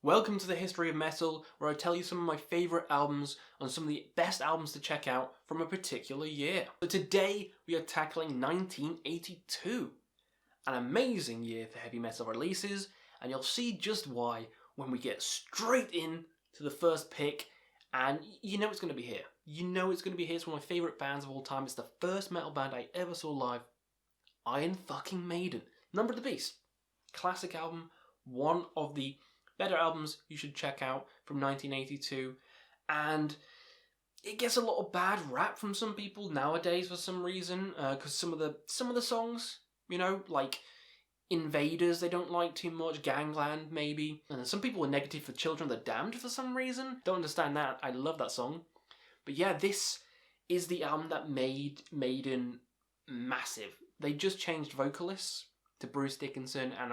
Welcome to the History of Metal, where I tell you some of my favourite albums and some of the best albums to check out from a particular year. So today we are tackling 1982, an amazing year for heavy metal releases, and you'll see just why when we get straight in to the first pick, and you know it's going to be here. You know it's going to be here. It's one of my favourite bands of all time. It's the first metal band I ever saw live. Iron fucking Maiden. Number of the Beast. Classic album. One of the better albums you should check out from 1982. And it gets a lot of bad rap from some people nowadays for some reason. Because some of the songs, you know, like Invaders, they don't like too much. Gangland, maybe. And some people are negative for Children of the Damned for some reason. Don't understand that. I love that song. But yeah, this is the album that made Maiden massive. They just changed vocalists to Bruce Dickinson, and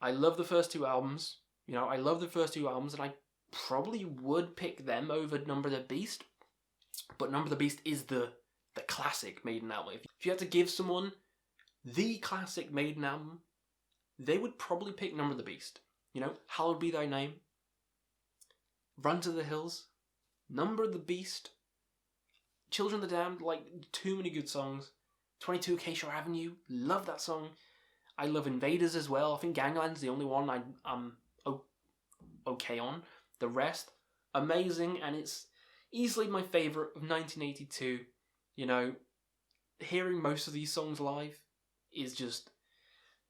I love the first two albums. You know, I love the first two albums, and I probably would pick them over Number of the Beast. But Number of the Beast is the classic Maiden album. If you had to give someone the classic Maiden album, they would probably pick Number of the Beast. You know, Hallowed Be Thy Name, Run to the Hills, Number of the Beast, Children of the Damned, like, too many good songs. 22 Acacia Avenue, love that song. I love Invaders as well. I think Gangland's the only one I'm okay on. The rest, amazing, and it's easily my favourite of 1982. You know, hearing most of these songs live is just,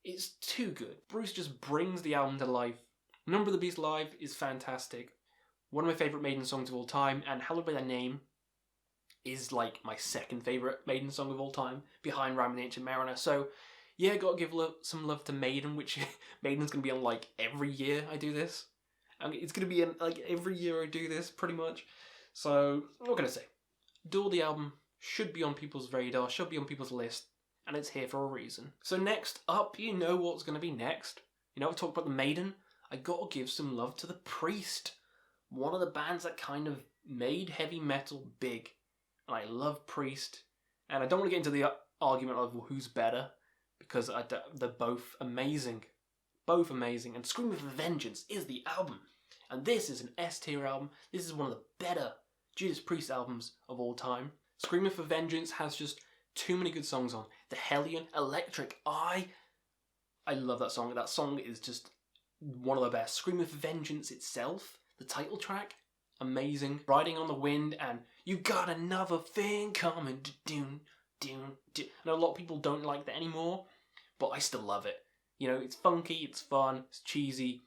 it's too good. Bruce just brings the album to life. Number of the Beast live is fantastic. One of my favourite Maiden songs of all time, and Hallowed Be Thy Name is like my second favourite Maiden song of all time, behind Ram and the Ancient Mariner. So yeah, gotta give some love to Maiden, which Maiden's gonna be on like every year I do this. It's gonna be like every year I do this, pretty much. So, what can I say? Duel the album should be on people's radar, should be on people's list, and it's here for a reason. So next up, you know what's gonna be next. You know, I've talked about the Maiden. I gotta give some love to the Priest. One of the bands that kind of made heavy metal big. And I love Priest. And I don't want to get into the argument of who's better, because they're both amazing. Both amazing. And Scream of Vengeance is the album. And this is an S-tier album. This is one of the better Judas Priest albums of all time. Scream of Vengeance has just too many good songs on. The Hellion, Electric Eye. I love that song. That song is just one of the best. Scream of Vengeance itself, the title track, amazing. Riding on the Wind and You Got Another Thing Coming. I know a lot of people don't like that anymore, but I still love it. You know, it's funky, it's fun, it's cheesy.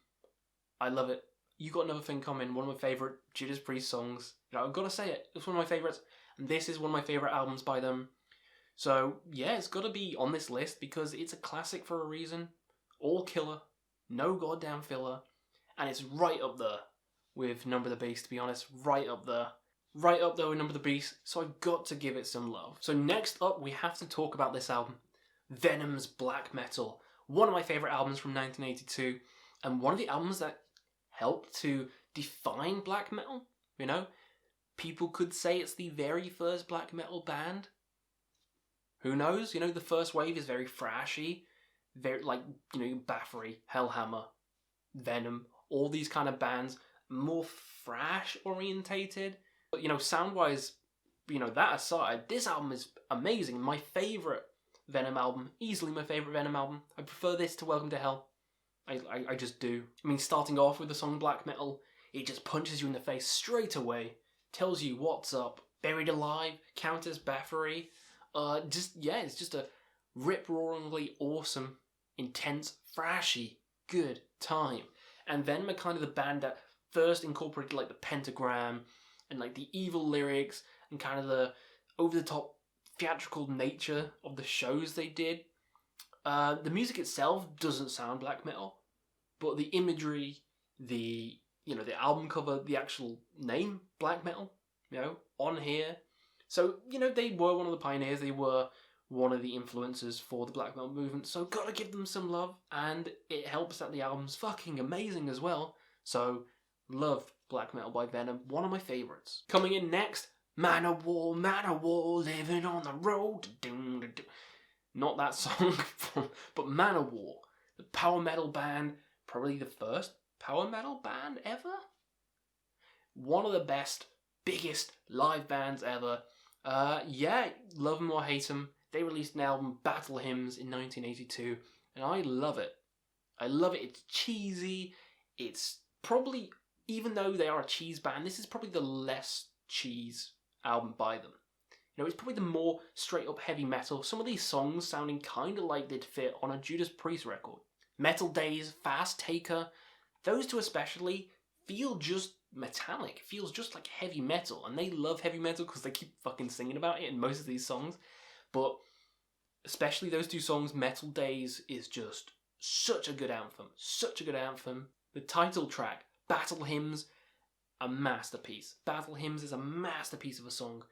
I love it. You Got Another Thing Coming, one of my favourite Judas Priest songs. You know, I've got to say it. It's one of my favourites, and this is one of my favourite albums by them. So, yeah, it's got to be on this list because it's a classic for a reason. All killer, no goddamn filler, and it's right up there with Number of the Beast, to be honest. Right up there. Right up there with Number of the Beast, so I've got to give it some love. So next up, we have to talk about this album. Venom's Black Metal. One of my favourite albums from 1982, and one of the albums that helped to define black metal. You know, people could say it's the very first black metal band. Who knows? You know, the first wave is very thrashy, very, like, you know, Bathory, Hellhammer, Venom, all these kind of bands, more thrash orientated. But, you know, sound-wise, you know, that aside, this album is amazing. My favourite Venom album, easily my favourite Venom album. I prefer this to Welcome to Hell. I just do. I mean, starting off with the song Black Metal, it just punches you in the face straight away, tells you what's up. Buried Alive, Countess Bathory. It's just a rip-roaringly awesome, intense, thrashy, good time. And Venom are kind of the band that first incorporated, like, the pentagram and, like, the evil lyrics and kind of the over-the-top theatrical nature of the shows they did. The music itself doesn't sound black metal, but the imagery, the album cover, the actual name, black metal, you know, on here. So, you know, they were one of the pioneers, they were one of the influencers for the black metal movement, so gotta give them some love, and it helps that the album's fucking amazing as well. So, love Black Metal by Venom, one of my favourites. Coming in next, Manowar, living on the road. Not that song, but Manowar, the power metal band, probably the first power metal band ever. One of the best, biggest live bands ever. Yeah, love them or hate them, they released an album, Battle Hymns, in 1982, and I love it. I love it. It's cheesy. It's probably, even though they are a cheese band, this is probably the less cheese album by them. You know, it's probably the more straight up heavy metal. Some of these songs sounding kind of like they'd fit on a Judas Priest record. Metal Days, Fast Taker, those two especially feel just metallic. It feels just like heavy metal. And they love heavy metal because they keep fucking singing about it in most of these songs. But especially those two songs, Metal Days is just such a good anthem. Such a good anthem. The title track, Battle Hymns, a masterpiece. Battle Hymns is a masterpiece of a song.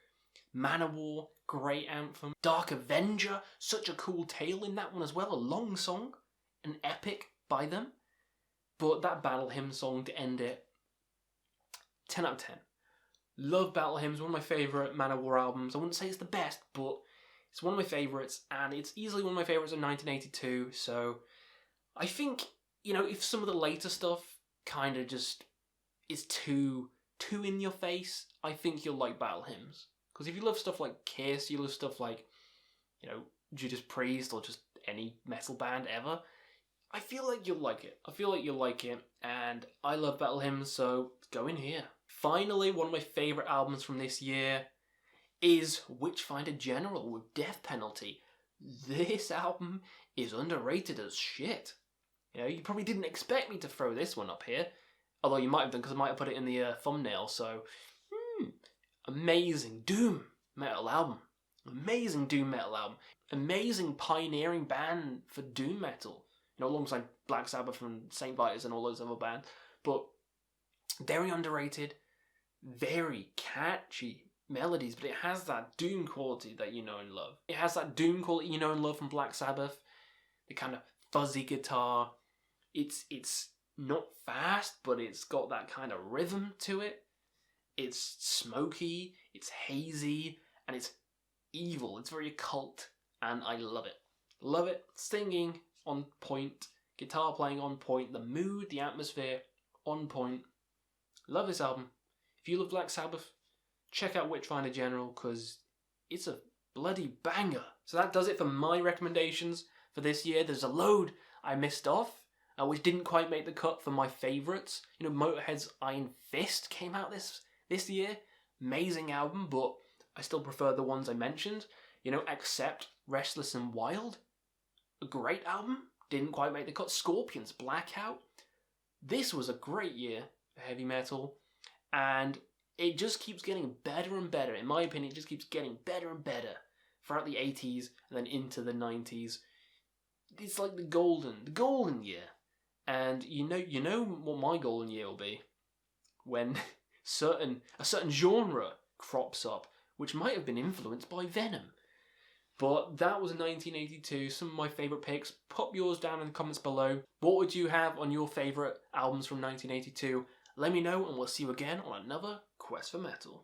Manowar, great anthem. Dark Avenger, such a cool tale in that one as well. A long song, an epic by them. But that Battle Hymn song to end it, 10 out of 10. Love Battle Hymns, one of my favourite Manowar albums. I wouldn't say it's the best, but it's one of my favourites, and it's easily one of my favourites of 1982, so I think, you know, if some of the later stuff kind of just is too in your face, I think you'll like Battle Hymns. Because if you love stuff like Kiss, you love stuff like, you know, Judas Priest, or just any metal band ever, I feel like you'll like it. I feel like you'll like it, and I love Battle Hymns, so go in here. Finally, one of my favourite albums from this year is Witchfinder General with Death Penalty. This album is underrated as shit. You know, you probably didn't expect me to throw this one up here, although you might have done because I might have put it in the thumbnail, so amazing doom metal album. Amazing doom metal album. Amazing pioneering band for doom metal. You know, alongside Black Sabbath and Saint Vitus and all those other bands. But very underrated, very catchy melodies, but it has that doom quality that you know and love. It has that doom quality you know and love from Black Sabbath. The kind of fuzzy guitar. It's not fast, but it's got that kind of rhythm to it. It's smoky, it's hazy, and it's evil. It's very occult, and I love it. Love it. Singing on point, guitar playing on point, the mood, the atmosphere on point. Love this album. If you love Black Sabbath, check out Witchfinder General, because it's a bloody banger. So that does it for my recommendations for this year. There's a load I missed off, which didn't quite make the cut for my favourites. You know, Motorhead's Iron Fist came out this year. Amazing album, but I still prefer the ones I mentioned. You know, except Restless and Wild. A great album. Didn't quite make the cut. Scorpions, Blackout. This was a great year for heavy metal. And it just keeps getting better and better. In my opinion, it just keeps getting better and better throughout the 80s and then into the 90s. It's like the golden year. And you know what my golden year will be? When a certain genre crops up, which might have been influenced by Venom. But that was 1982, some of my favourite picks. Pop yours down in the comments below. What would you have on your favourite albums from 1982? Let me know, and we'll see you again on another Quest for Metal.